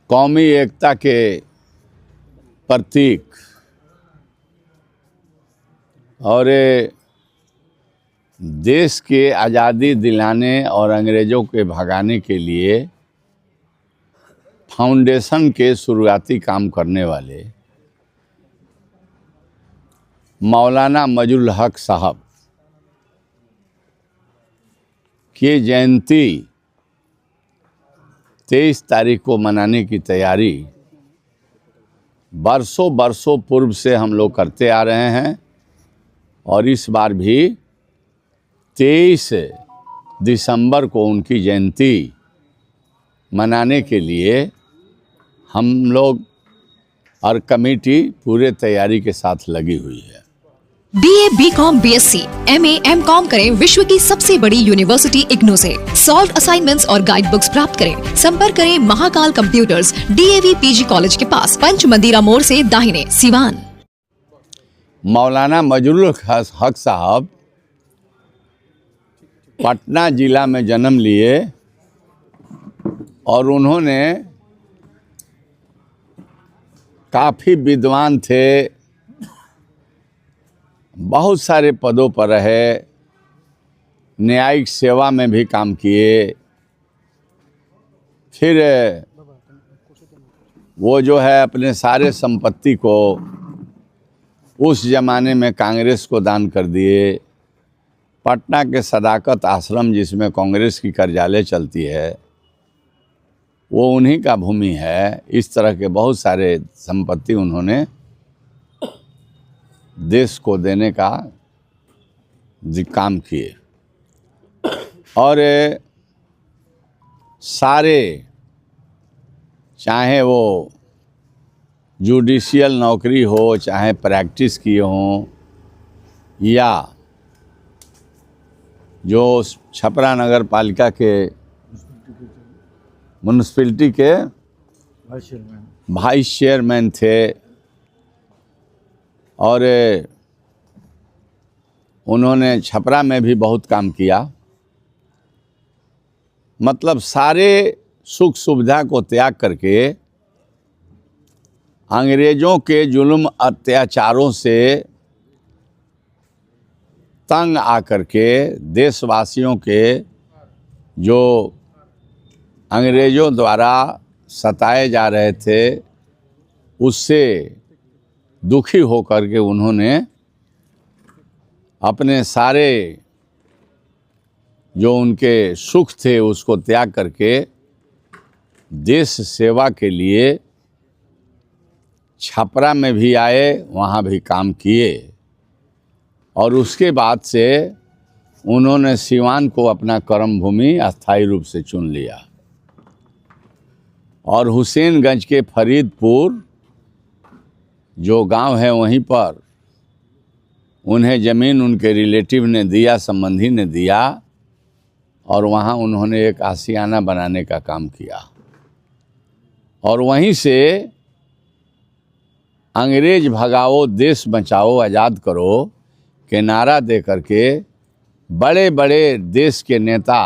कौमी एकता के प्रतीक और देश के आज़ादी दिलाने और अंग्रेज़ों के भगाने के लिए फाउंडेशन के शुरुआती काम करने वाले मौलाना मजरुल हक साहब की जयंती 23 तारीख को मनाने की तैयारी बरसों पूर्व से हम लोग करते आ रहे हैं और इस बार भी 23 दिसंबर को उनकी जयंती मनाने के लिए हम लोग और कमेटी पूरे तैयारी के साथ लगी हुई है। BA, BCom, BSc, MA, MCom करें विश्व की सबसे बड़ी यूनिवर्सिटी इग्नू से। सॉल्व असाइनमेंट्स और गाइड बुक्स प्राप्त करें। संपर्क करें Mahakal computers, DAV PG college के पास, पंच मंदिरा मोड़ से दाहिने, सिवान। मौलाना मजरुल हक साहब पटना जिला में जन्म लिए और उन्होंने काफ़ी विद्वान थे, बहुत सारे पदों पर रहे, न्यायिक सेवा में भी काम किए। फिर वो जो है अपने सारे संपत्ति को उस ज़माने में कांग्रेस को दान कर दिए। पटना के सदाकत आश्रम जिसमें कांग्रेस की कार्यालय चलती है वो उन्हीं का भूमि है। इस तरह के बहुत सारे संपत्ति उन्होंने देश को देने का काम किए और सारे चाहे वो जुडिशियल नौकरी हो, चाहे प्रैक्टिस किए हों, या जो छपरा नगर पालिका के म्यूनसिपैलिटी के वाइस चेयरमैन थे और उन्होंने छपरा में भी बहुत काम किया। मतलब सारे सुख सुविधा को त्याग करके अंग्रेज़ों के जुल्म अत्याचारों से तंग आकर के देशवासियों के जो अंग्रेज़ों द्वारा सताए जा रहे थे उससे दुखी होकर के उन्होंने अपने सारे जो उनके सुख थे उसको त्याग करके देश सेवा के लिए छपरा में भी आए, वहाँ भी काम किए और उसके बाद से उन्होंने सिवान को अपना कर्मभूमि अस्थायी रूप से चुन लिया और हुसैनगंज के फरीदपुर जो गांव है वहीं पर उन्हें ज़मीन उनके रिलेटिव ने दिया, संबंधी ने दिया और वहाँ उन्होंने एक आशियाना बनाने का काम किया और वहीं से अंग्रेज भगाओ देश बचाओ आज़ाद करो के नारा दे करके बड़े बड़े देश के नेता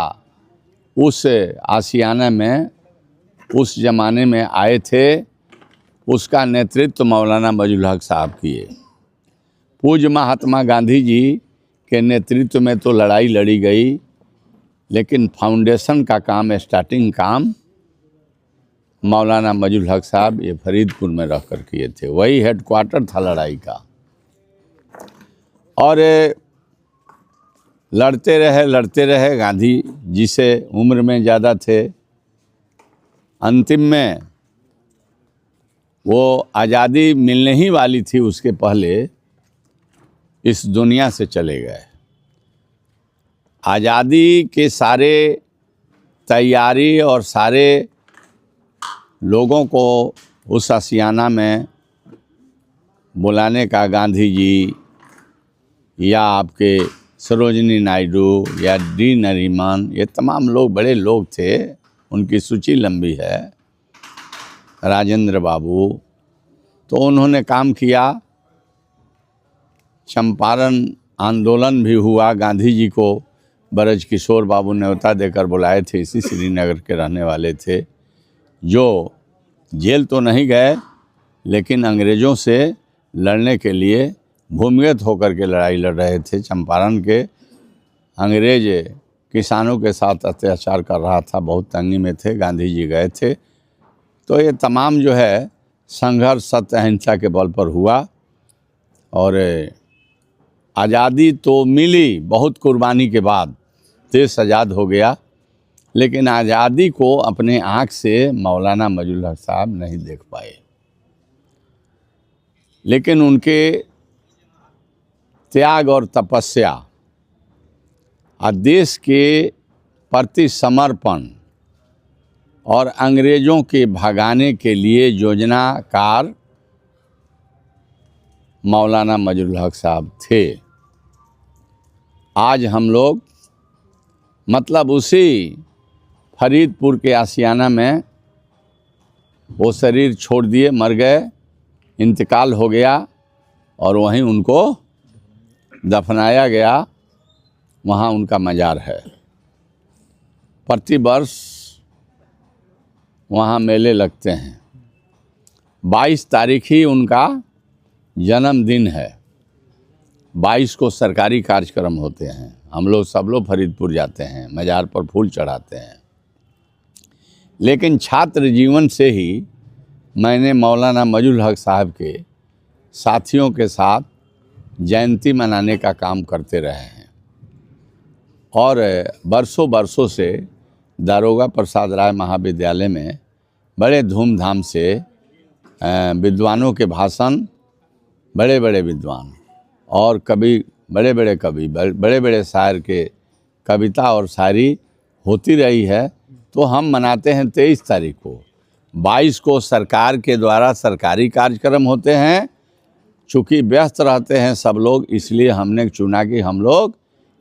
उस आशियाना में उस ज़माने में आए थे। उसका नेतृत्व मौलाना मजरुल हक साहब किए। पूज्य महात्मा गांधी जी के नेतृत्व में तो लड़ाई लड़ी गई, लेकिन फाउंडेशन का काम, स्टार्टिंग काम मौलाना मजरुल हक साहब ये फरीदपुर में रह कर किए थे। वही हेडक्वार्टर था लड़ाई का और लड़ते रहे। गांधी जी से उम्र में ज़्यादा थे। अंतिम में वो आज़ादी मिलने ही वाली थी, उसके पहले इस दुनिया से चले गए। आज़ादी के सारे तैयारी और सारे लोगों को उस आशियाना में बुलाने का गांधी जी या आपके सरोजिनी नायडू या डी नरीमन, ये तमाम लोग बड़े लोग थे, उनकी सूची लंबी है, राजेंद्र बाबू, तो उन्होंने काम किया। चंपारण आंदोलन भी हुआ। गांधी जी को ब्रज किशोर बाबू न्योता देकर बुलाए थे, इसी श्रीनगर के रहने वाले थे, जो जेल तो नहीं गए, लेकिन अंग्रेज़ों से लड़ने के लिए भूमिगत होकर के लड़ाई लड़ रहे थे। चंपारण के अंग्रेज किसानों के साथ अत्याचार कर रहा था, बहुत तंगी में थे, गांधी जी गए थे। तो ये तमाम जो है संघर्ष सत्य अहिंसा के बल पर हुआ और आज़ादी तो मिली, बहुत कुर्बानी के बाद देश आज़ाद हो गया, लेकिन आज़ादी को अपने आँख से मौलाना मजरूल हक साहब नहीं देख पाए। लेकिन उनके त्याग और तपस्या और देश के प्रति समर्पण और अंग्रेज़ों के भगाने के लिए योजनाकार मौलाना मजरूल हक साहब थे। आज हम लोग मतलब उसी फरीदपुर के आशियाना में वो शरीर छोड़ दिए, मर गए, इंतकाल हो गया और वहीं उनको दफनाया गया। वहाँ उनका मज़ार है। प्रतिवर्ष वहाँ मेले लगते हैं। 22 तारीख ही उनका जन्मदिन है। 22 को सरकारी कार्यक्रम होते हैं। हम लोग सब लोग फरीदपुर जाते हैं, मज़ार पर फूल चढ़ाते हैं। लेकिन छात्र जीवन से ही मैंने मौलाना मजरूल हक साहब के साथियों के साथ जयंती मनाने का काम करते रहे हैं और बरसों से दारोगा प्रसाद राय महाविद्यालय में बड़े धूमधाम से विद्वानों के भाषण, बड़े बड़े विद्वान और कवि, बड़े बड़े कवि, बड़े बड़े शायर के कविता और शायरी होती रही है। तो हम मनाते हैं 23 तारीख को। 22 को सरकार के द्वारा सरकारी कार्यक्रम होते हैं। चूँकि व्यस्त रहते हैं सब लोग, इसलिए हमने चुना कि हम लोग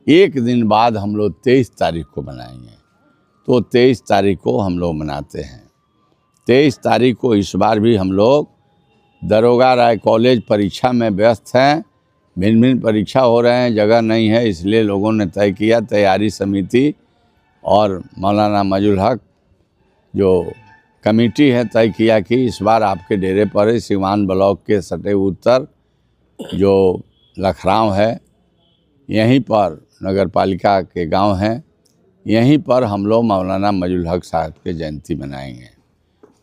एक दिन बाद हम लोग 23 तारीख को मनाएंगे। तो 23 तारीख को हम लोग मनाते हैं। 23 तारीख को इस बार भी हम लोग दारोगा राय कॉलेज परीक्षा में व्यस्त हैं। भिन्न भिन्न परीक्षा हो रहे हैं, जगह नहीं है, इसलिए लोगों ने तय किया, तैयारी समिति और मौलाना मजरूल हक जो कमेटी है, तय किया कि इस बार आपके डेरे पर सिवान ब्लॉक के सटे उत्तर जो लखराव है, यहीं पर नगर पालिका के गांव हैं, यहीं पर हम लोग मौलाना मजरूल हक साहब के जयंती मनाएंगे।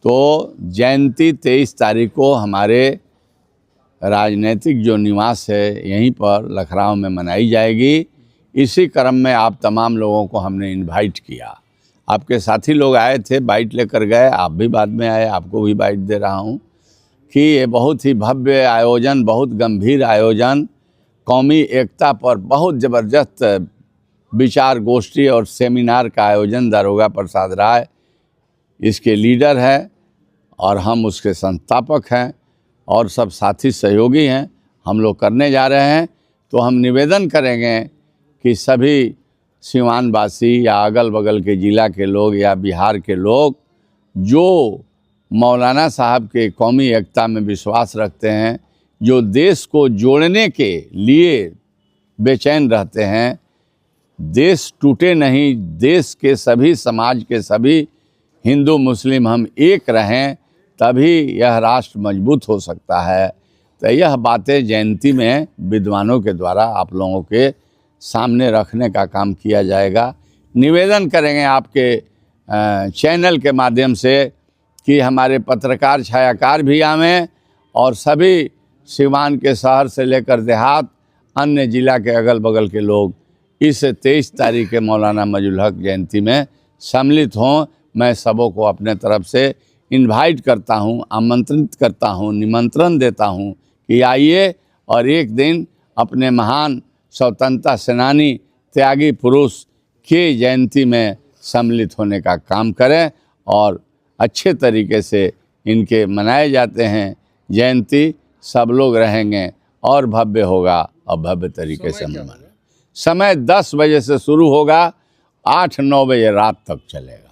तो जयंती 23 तारीख को हमारे राजनीतिक जो निवास है यहीं पर लखराव में मनाई जाएगी। इसी क्रम में आप तमाम लोगों को हमने इनवाइट किया। आपके साथी लोग आए थे, बाइट लेकर गए, आप भी बाद में आए, आपको भी बाइट दे रहा हूं कि ये बहुत ही भव्य आयोजन, बहुत गंभीर आयोजन, कौमी एकता पर बहुत ज़बरदस्त विचार गोष्ठी और सेमिनार का आयोजन दारोगा प्रसाद राय इसके लीडर है और हम उसके संस्थापक हैं और सब साथी सहयोगी हैं। हम लोग करने जा रहे हैं। तो हम निवेदन करेंगे कि सभी सिवानवासी या अगल बगल के ज़िला के लोग या बिहार के लोग जो मौलाना साहब के कौमी एकता में विश्वास रखते हैं, जो देश को जोड़ने के लिए बेचैन रहते हैं, देश टूटे नहीं, देश के सभी समाज के सभी हिंदू मुस्लिम हम एक रहें, तभी यह राष्ट्र मजबूत हो सकता है। तो यह बातें जयंती में विद्वानों के द्वारा आप लोगों के सामने रखने का काम किया जाएगा। निवेदन करेंगे आपके चैनल के माध्यम से कि हमारे पत्रकार छायाकार भी आवें और सभी सिवान के शहर से लेकर देहात, अन्य ज़िला के अगल बगल के लोग इस 23 तारीख के मौलाना मजरूल हक जयंती में सम्मिलित हों। मैं सबों को अपने तरफ से इनवाइट करता हूं, आमंत्रित करता हूं, निमंत्रण देता हूं कि आइए और एक दिन अपने महान स्वतंत्रता सेनानी त्यागी पुरुष के जयंती में सम्मिलित होने का काम करें। और अच्छे तरीके से इनके मनाए जाते हैं जयंती, सब लोग रहेंगे और भव्य होगा और भव्य तरीके से मनाएं। समय 10 बजे से शुरू होगा, 8-9 बजे रात तक चलेगा।